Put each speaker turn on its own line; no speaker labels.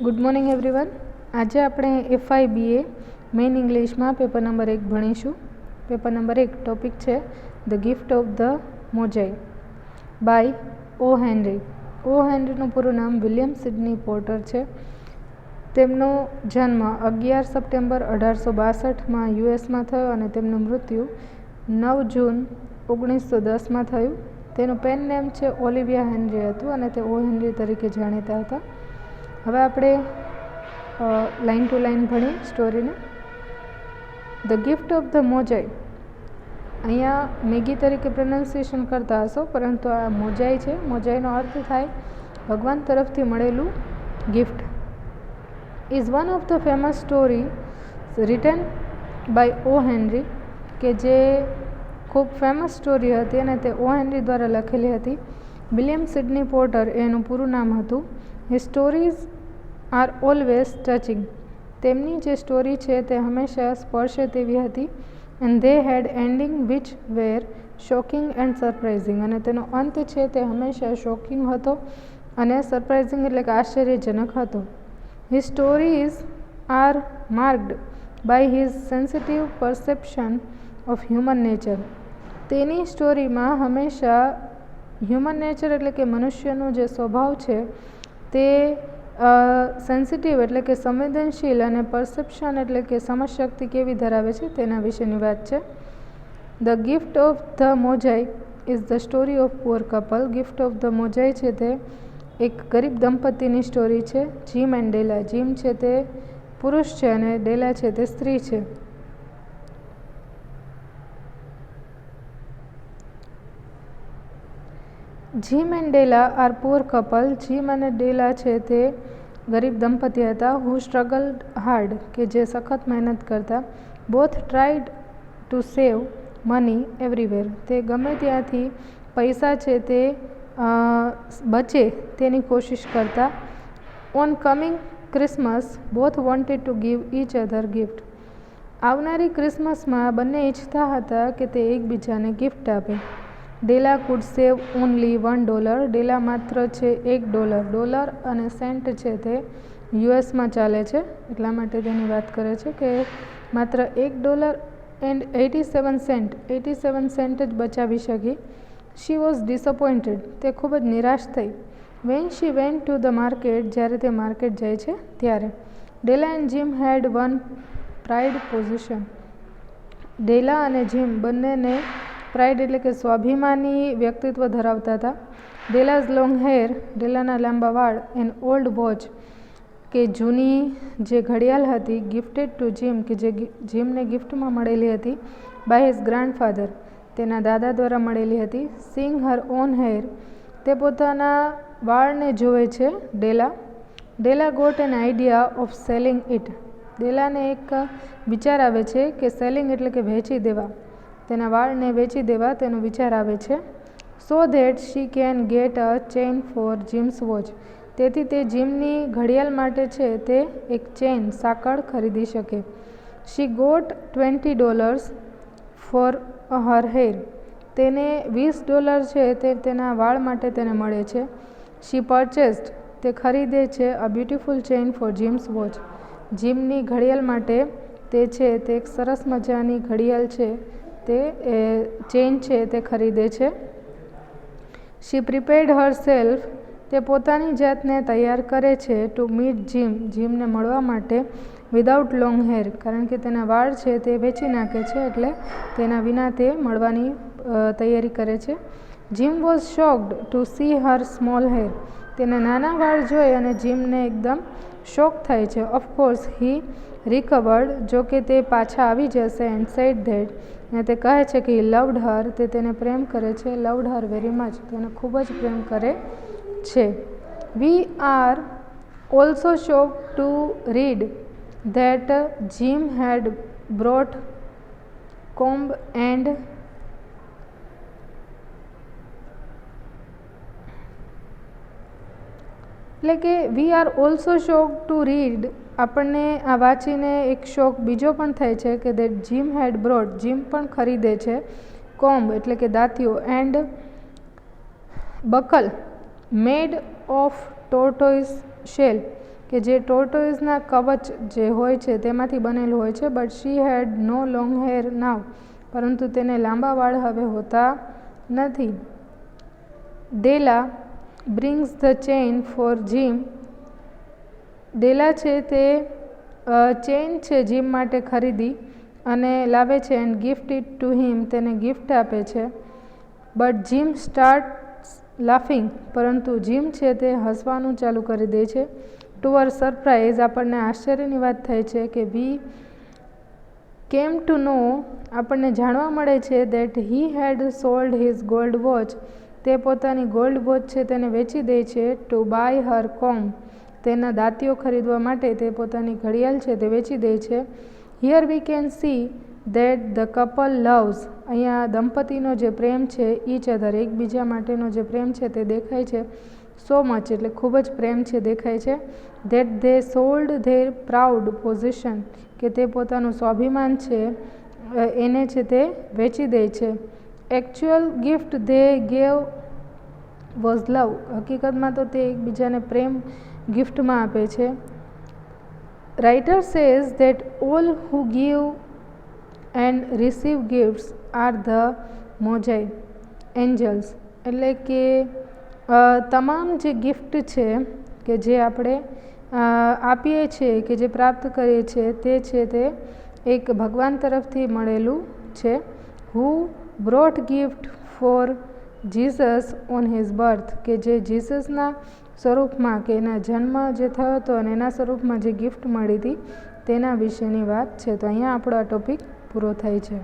Good morning everyone. આજે આપણે FIBA main ઇંગ્લિશમાં પેપર નંબર 1 ભણીશું. પેપર નંબર 1 ટોપિક છે the gift of the Magi by O Henry. O હેનરીનું પૂરું નામ વિલિયમ સિડની પોર્ટર છે. તેમનો જન્મ 11 સપ્ટેમ્બર 1862માં યુએસમાં થયો અને તેમનું મૃત્યુ 9 જૂન 1910માં થયું. તેનું પેન નેમ છે ઓલિવિયા હેનરી હતું અને તે ઓ હેનરી તરીકે જાણીતા હતા. હવે આપણે લાઇન ટુ લાઇન ભણીએ સ્ટોરીને. The gift of the Magi. અહીંયા મેગી તરીકે પ્રોનાઉન્સિએશન કરતા હશો, પરંતુ આ મોઝાઈ છે. મોઝાઈનો અર્થ થાય ભગવાન તરફથી મળેલું gift. Is one of the famous story written by O Henry, કે જે ખૂબ ફેમસ સ્ટોરી હતી અને તે ઓ હેનરી દ્વારા લખેલી હતી. વિલિયમ સિડની પોર્ટર એનું પૂરું નામ હતું. His stories are always touching. તેમની જે સ્ટોરી છે તે હંમેશા સ્પર્શે તેવી હતી. And they had ending which were shocking and surprising. અને તેનો અંત છે તે હંમેશા શોકિંગ હતો અને સરપ્રાઇઝિંગ એટલે કે આશ્ચર્યજનક હતો. His stories are marked by his sensitive perception of human nature. તેની સ્ટોરીમાં હંમેશા હ્યુમન નેચર એટલે કે મનુષ્યનો જે સ્વભાવ છે તે સેન્સિટિવ એટલે કે સંવેદનશીલ અને પરસેપ્શન એટલે કે સમજશક્તિ કેવી ધરાવે છે તેના વિશેની વાત છે. The gift of the Magi is the story of poor couple. Gift of the Magi છે તે એક ગરીબ દંપતીની સ્ટોરી છે. Jim and Della. જીમ છે તે પુરુષ છે અને ડેલા છે તે સ્ત્રી છે. Jim and Della are poor couple. Jim અને ડેલા છે તે ગરીબ દંપતી હતા. હુ સ્ટ્રગલ્ડ હાર્ડ, કે જે સખત મહેનત કરતા. Both tried to save money everywhere. તે ગમે ત્યાંથી પૈસા છે તે બચે તેની કોશિશ કરતા. On coming Christmas both wanted to give each other gift. આવનારી ક્રિસમસમાં બંને ઈચ્છતા હતા કે તે એકબીજાને ગિફ્ટ આપે. ડેલા કુડ સેવ ઓનલી $1. ડેલા માત્ર છે $1. ડોલર અને સેન્ટ છે તે યુએસમાં ચાલે છે, એટલા માટે તેની વાત કરે છે કે માત્ર $1.87 જ બચાવી શકી. She was disappointed. તે ખૂબ જ નિરાશ થઈ. When she went to the market. જ્યારે તે માર્કેટ જાય છે ત્યારે. Della and Jim had one pride possession. Della અને જીમ બંનેને પ્રાઇડ એટલે કે સ્વાભિમાની વ્યક્તિત્વ ધરાવતા હતા. ડેલાઝ લોંગ હેર. ડેલાના લાંબા વાળ. એન ઓલ્ડ વોચ, કે જૂની જે ઘડિયાળ હતી. ગિફ્ટેડ ટુ જીમ, કે જે જીમને ગિફ્ટમાં મળેલી હતી. By his grandfather. તેના દાદા દ્વારા મળેલી હતી. Seeing her own hair. તે પોતાના વાળને જોવે છે. Della got an idea of selling it. ડેલાને એક વિચાર આવે છે કે સેલિંગ એટલે કે વેચી દેવા, તેના વાળને વેચી દેવા તેનો વિચાર આવે છે. So that she can get a chain for Jim's watch. તેથી તે જીમની ઘડિયાળ માટે છે તે એક ચેઇન, સાંકળ ખરીદી શકે. She got $20 for her hair. તેને $20 છે તે તેના વાળ માટે તેને મળે છે. શી પરચેસ્ડ. તે ખરીદે છે a beautiful chain for Jim's watch. જીમની ઘડિયાળ માટે તે છે તે એક સરસ મજાની ઘડિયાળ છે તે ચેઇન છે તે ખરીદે છે. શી પ્રિપેર્ડ હર સેલ્ફ. તે પોતાની જાતને તૈયાર કરે છે ટુ મીટ જીમ. જીમને મળવા માટે. Without long hair. કારણ કે તેના વાળ છે તે વેચી નાખે છે એટલે તેના વિના તે મળવાની તૈયારી કરે છે. Jim was shocked to see her small hair. તેના નાના વાળ જોઈ અને જીમને એકદમ શોક થાય છે. ઓફકોર્સ હી રિકવર્ડ. જો કે તે પાછા આવી જશે. And said that. અને તે કહે છે કે હી લવ્ડ હર. તે તેને પ્રેમ કરે છે. Loved her very much. તેને ખૂબ જ પ્રેમ કરે છે. We are also shocked to read that Jim had brought comb and એટલે કે we are also shock to read. આપણને આ વાંચીને એક શોક બીજો પણ થાય છે કે that Jim had brought. Jim પણ ખરીદે છે કોમ્બ એટલે કે દાંતીઓ. And buckle made of tortoise shell. કે જે ટોર્ટોઇઝના કવચ જે હોય છે તેમાંથી બનેલું હોય છે. But she had no long hair now, પરંતુ તેને લાંબા વાળ હવે હોતા નથી. Della brings the chain for Jim. Della છે તે ચેઇન છે જીમ માટે ખરીદી અને લાવે છે. And gift it to him, તેને ગિફ્ટ આપે છે. બટ જીમ સ્ટાર્ટ્સ લાફિંગ, પરંતુ જીમ છે તે હસવાનું ચાલુ કરી દે છે. ટુ અર સરપ્રાઇઝ, આપણને આશ્ચર્યની વાત થાય છે કે વી કેમ ટુ નો, આપણને જાણવા મળે છે that he had sold his gold watch, તે પોતાની ગોલ્ડ વોચ છે તેને વેચી દે છે. ટુ બાય હર કોમ્બ, તેના દાંતીઓ ખરીદવા માટે તે પોતાની ઘડિયાળ છે તે વેચી દે છે. Here we can see that the couple loves, અહીંયા દંપતીનો જે પ્રેમ છે ઈચ અધર, એકબીજા માટેનો જે પ્રેમ છે તે દેખાય છે. સો મચ એટલે ખૂબ જ પ્રેમ છે દેખાય છે. That they sold there proud position, કે તે પોતાનું સ્વાભિમાન છે એને છે તે વેચી દે છે. Actual gift they gave was love, હકીકતમાં તો તે એકબીજાને પ્રેમ ગિફ્ટમાં આપે છે. Writer says that all who give and receive gifts are the magi angels, એટલે કે તમામ જે ગિફ્ટ છે કે જે આપણે આપીએ છીએ કે જે પ્રાપ્ત કરીએ છીએ તે છે તે એક ભગવાન તરફથી મળેલું છે. Who brought gift for Jesus on his birth, કે જે જીસસના સ્વરૂપમાં કે એના જન્મ જે થયો હતો અને એના સ્વરૂપમાં જે ગિફ્ટ મળી હતી તેના વિશેની વાત છે. તો અહીંયા આપણો આ ટોપિક પૂરો થાય છે.